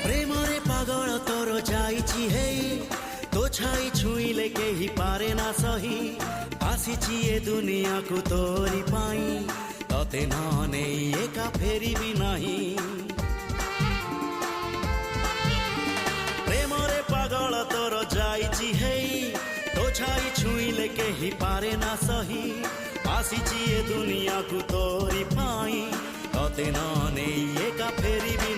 प्रेमरे पागल तोर जाइछि हेई तो छाई छुईले केही पारे ना सही आसीछि ए दुनिया को तोरी पाई तते नने एका फेरिबी नाही प्रेमरे पागल तोर जाइछि हेई तो छाई छुईले केही पारे ना सही आसीछि ए दुनिया को तोरी पाई तते नने एका फेरिबी